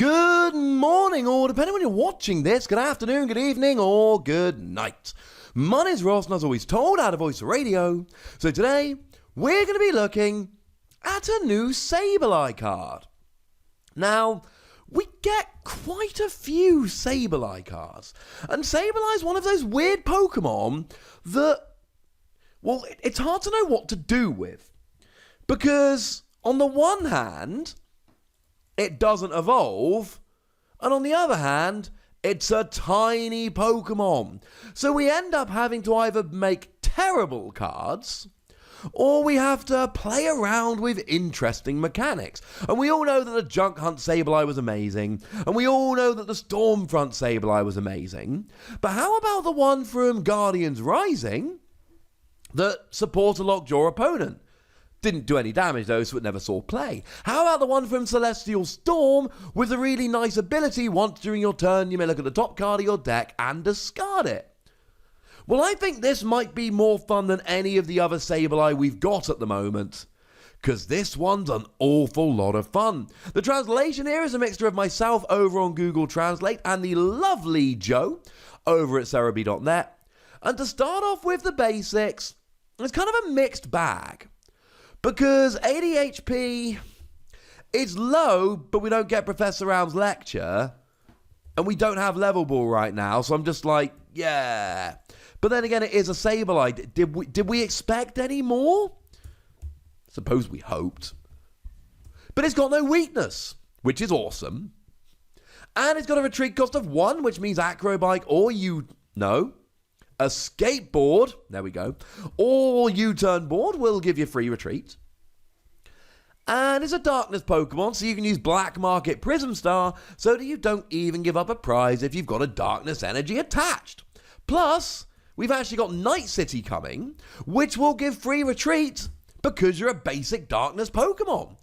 Good morning, or depending on when you're watching this, good afternoon, good evening, or good night. My name's Ross, and as always told, out of voice radio. So today, we're going to be looking at a new Sableye card. Now, we get quite a few Sableye cards, and Sableye is one of those weird Pokemon that, well, it's hard to know what to do with. Because, on the one hand, it doesn't evolve, and on the other hand, it's a tiny Pokemon. So we end up having to either make terrible cards, or we have to play around with interesting mechanics. And we all know that the Junk Hunt Sableye was amazing, and we all know that the Stormfront Sableye was amazing. But how about the one from Guardians Rising that supports a lockjaw opponent? Didn't do any damage though, so it never saw play. How about the one from Celestial Storm with a really nice ability? Once during your turn, you may look at the top card of your deck and discard it. Well, I think this might be more fun than any of the other Sableye we've got at the moment, because this one's an awful lot of fun. The translation here is a mixture of myself over on Google Translate and the lovely Joe over at Cerebi.net. And to start off with the basics, it's kind of a mixed bag. Because 80 HP is low, but we don't get Professor Round's lecture, and we don't have Level Ball right now, so I'm just like, yeah. But then again, it is a Sableye. Did we expect any more? Suppose we hoped. But it's got no weakness, which is awesome. And it's got a retreat cost of 1, which means Acrobike or a skateboard, there we go, or U-turn board will give you free retreat. And it's a darkness Pokemon, so you can use Black Market Prism Star so that you don't even give up a prize if you've got a darkness energy attached. Plus, we've actually got Night City coming, which will give free retreat because you're a basic darkness Pokemon.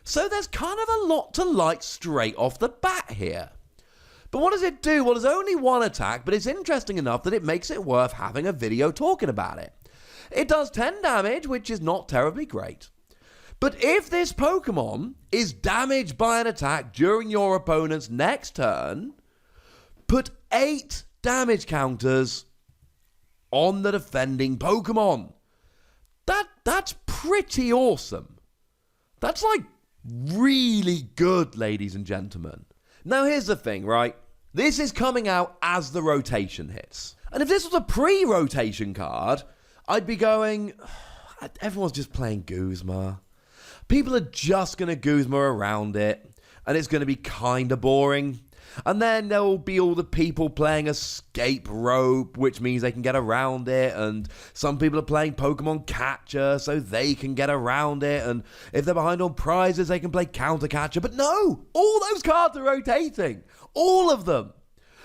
So there's kind of a lot to like straight off the bat here. But what does it do? Well, there's only one attack, but it's interesting enough that it makes it worth having a video talking about it. It does 10 damage, which is not terribly great. But if this Pokemon is damaged by an attack during your opponent's next turn, put 8 damage counters on the defending Pokemon. That's pretty awesome. That's like really good, ladies and gentlemen. Now, here's the thing, right? This is coming out as the rotation hits. And if this was a pre-rotation card, I'd be going, everyone's just playing Guzma. People are just going to Guzma around it, and it's going to be kind of boring. And then there will be all the people playing Escape Rope, which means they can get around it, and some people are playing Pokemon Catcher, so they can get around it, and if they're behind on prizes, they can play Counter Catcher. But no! All those cards are rotating! All of them!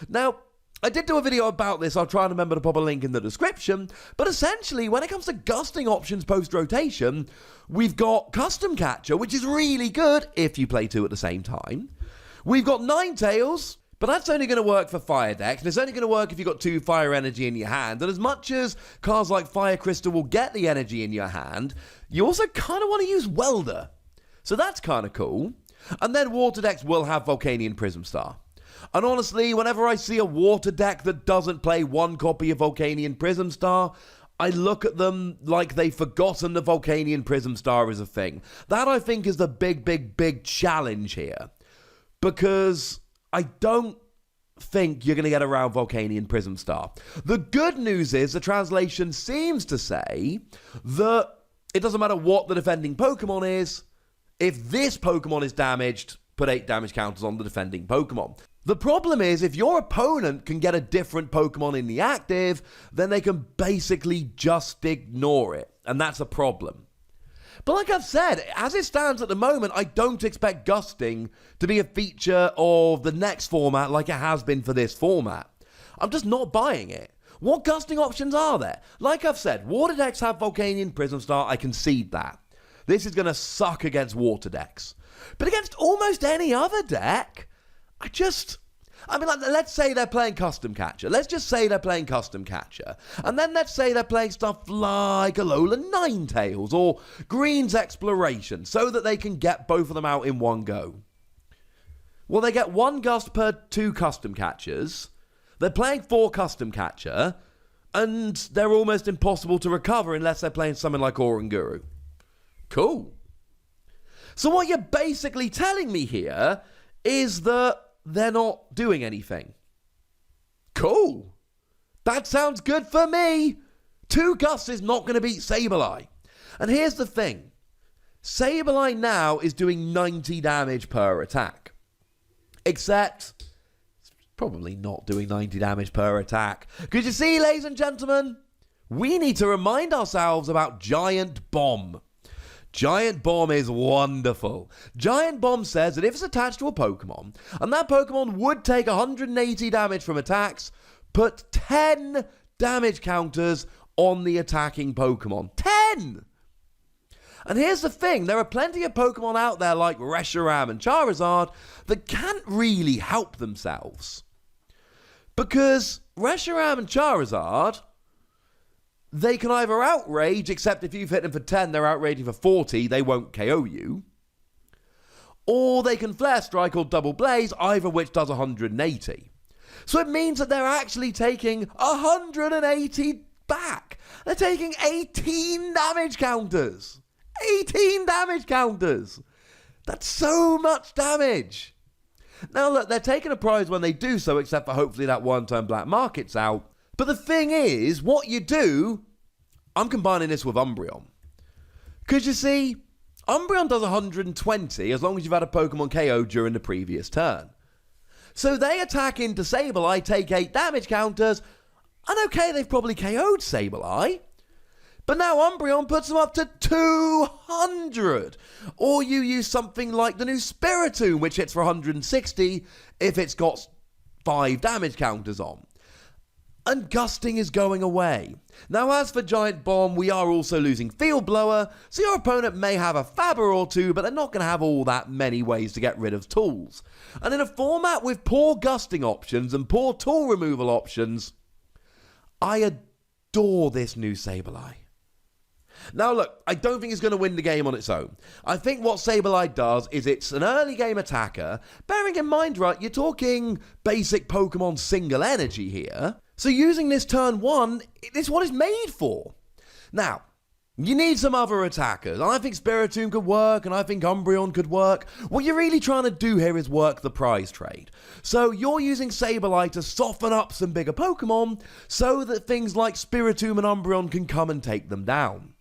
Now, I did do a video about this, I'll try and remember to pop a link in the description, but essentially, when it comes to gusting options post-rotation, we've got Custom Catcher, which is really good if you play 2 at the same time. We've got Ninetales, but that's only going to work for fire decks, and it's only going to work if you've got 2 fire energy in your hand. And as much as cards like Fire Crystal will get the energy in your hand, you also kind of want to use Welder. So that's kind of cool. And then water decks will have Volcanion Prism Star. And honestly, whenever I see a water deck that doesn't play 1 copy of Volcanion Prism Star, I look at them like they've forgotten the Volcanion Prism Star is a thing. That, I think, is the big challenge here. Because I don't think you're going to get around Volcanion Prism Star. The good news is the translation seems to say that it doesn't matter what the defending Pokemon is. If this Pokemon is damaged, put 8 damage counters on the defending Pokemon. The problem is if your opponent can get a different Pokemon in the active, then they can basically just ignore it. And that's a problem. But like I've said, as it stands at the moment, I don't expect gusting to be a feature of the next format like it has been for this format. I'm just not buying it. What gusting options are there? Like I've said, water decks have Volcanion Prism Star, I concede that. This is going to suck against water decks. But against almost any other deck, let's say they're playing Custom Catcher. Let's just say they're playing Custom Catcher. And then let's say they're playing stuff like Alolan Ninetales or Green's Exploration so that they can get both of them out in one go. Well, they get 1 gust per 2 custom catchers. They're playing 4 custom catcher, and they're almost impossible to recover unless they're playing something like Oranguru. Cool. So what you're basically telling me here is that they're not doing anything. Cool. That sounds good for me. 2 gusts is not going to beat Sableye. And here's the thing. Sableye now is doing 90 damage per attack. Except, it's probably not doing 90 damage per attack. Because you see, ladies and gentlemen, we need to remind ourselves about Giant Bomb. Giant Bomb is wonderful. Giant Bomb says that if it's attached to a Pokemon, and that Pokemon would take 180 damage from attacks, put 10 damage counters on the attacking Pokemon. 10! And here's the thing, there are plenty of Pokemon out there like Reshiram and Charizard that can't really help themselves. Because Reshiram and Charizard, they can either outrage, except if you've hit them for 10, they're outraging for 40, they won't KO you. Or they can Flare Strike or Double Blaze, either which does 180. So it means that they're actually taking 180 back. They're taking 18 damage counters. 18 damage counters. That's so much damage. Now look, they're taking a prize when they do so, except for hopefully that one-time black market's out. But the thing is, what you do, I'm combining this with Umbreon. Because you see, Umbreon does 120 as long as you've had a Pokemon KO during the previous turn. So they attack into Sableye, take 8 damage counters, and okay, they've probably KO'd Sableye. But now Umbreon puts them up to 200. Or you use something like the new Spiritomb, which hits for 160 if it's got 5 damage counters on. And gusting is going away. Now as for Giant Bomb, we are also losing Field Blower, so your opponent may have a Fabber or 2, but they're not going to have all that many ways to get rid of tools. And in a format with poor gusting options and poor tool removal options, I adore this new Sableye. Now look, I don't think it's going to win the game on its own. I think what Sableye does is it's an early game attacker, bearing in mind, right, you're talking basic Pokemon single energy here. So using this turn 1, it's what it's made for. Now, you need some other attackers. I think Spiritomb could work, and I think Umbreon could work. What you're really trying to do here is work the prize trade. So you're using Sableye to soften up some bigger Pokemon, so that things like Spiritomb and Umbreon can come and take them down.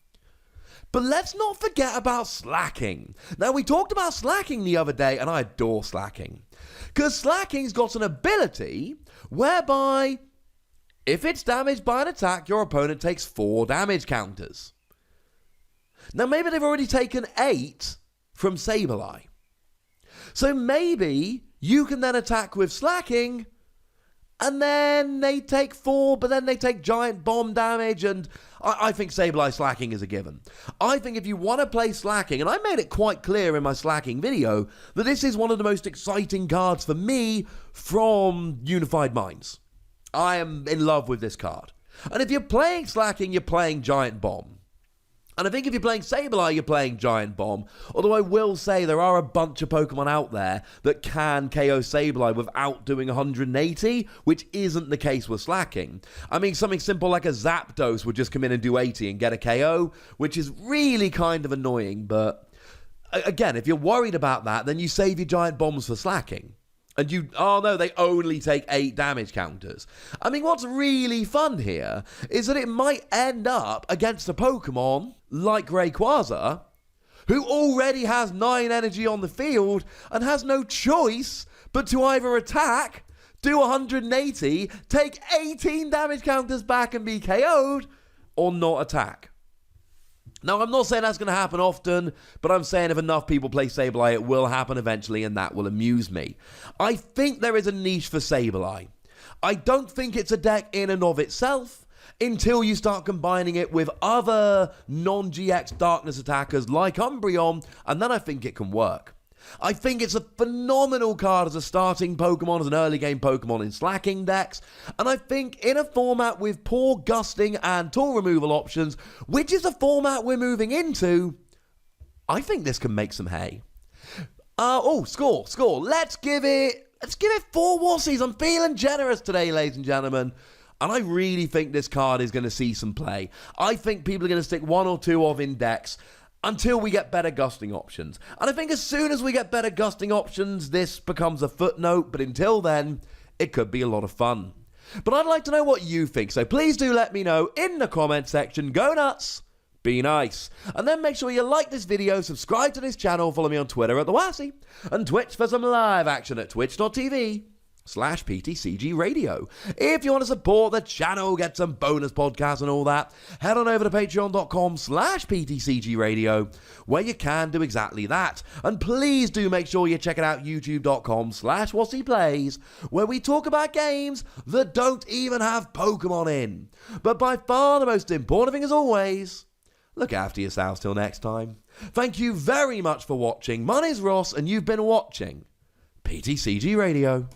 But let's not forget about slacking. Now, we talked about slacking the other day, and I adore slacking. Because slacking's got an ability whereby, if it's damaged by an attack, your opponent takes 4 damage counters. Now, maybe they've already taken 8 from Sableye. So maybe you can then attack with slacking, and then they take 4, but then they take Giant Bomb damage, and I think Sableye slacking is a given. I think if you want to play slacking, and I made it quite clear in my slacking video, that this is one of the most exciting cards for me from Unified Minds. I am in love with this card. And if you're playing slacking, you're playing Giant Bomb. And I think if you're playing Sableye, you're playing Giant Bomb. Although I will say there are a bunch of Pokemon out there that can KO Sableye without doing 180, which isn't the case with slacking. I mean, something simple like a Zapdos would just come in and do 80 and get a KO, which is really kind of annoying. But again, if you're worried about that, then you save your Giant Bombs for slacking. And oh no, they only take 8 damage counters. I mean, what's really fun here is that it might end up against a Pokemon like Rayquaza, who already has 9 energy on the field and has no choice but to either attack, do 180, take 18 damage counters back and be KO'd, or not attack. Now, I'm not saying that's going to happen often, but I'm saying if enough people play Sableye, it will happen eventually, and that will amuse me. I think there is a niche for Sableye. I don't think it's a deck in and of itself until you start combining it with other non-GX Darkness attackers like Umbreon, and then I think it can work. I think it's a phenomenal card as a starting Pokemon, as an early game Pokemon in slacking decks, and I think in a format with poor gusting and tool removal options, which is a format we're moving into, I think this can make some hay. Score. Let's give it 4 Wassies. I'm feeling generous today, ladies and gentlemen. And I really think this card is going to see some play. I think people are going to stick 1 or 2 of in decks until we get better gusting options. And I think as soon as we get better gusting options, this becomes a footnote. But until then, it could be a lot of fun. But I'd like to know what you think. So please do let me know in the comment section. Go nuts. Be nice. And then make sure you like this video, subscribe to this channel, follow me on Twitter at The Wassie, and Twitch for some live action at twitch.tv/PTCGRadio. If you want to support the channel, get some bonus podcasts and all that, head on over to patreon.com/PTCGRadio, where you can do exactly that. And please do make sure you check it out, youtube.com/WassiePlays, where we talk about games that don't even have Pokemon in. But by far the most important thing, as always, look after yourselves till next time. Thank you very much for watching. My name's Ross, and you've been watching PTCG Radio.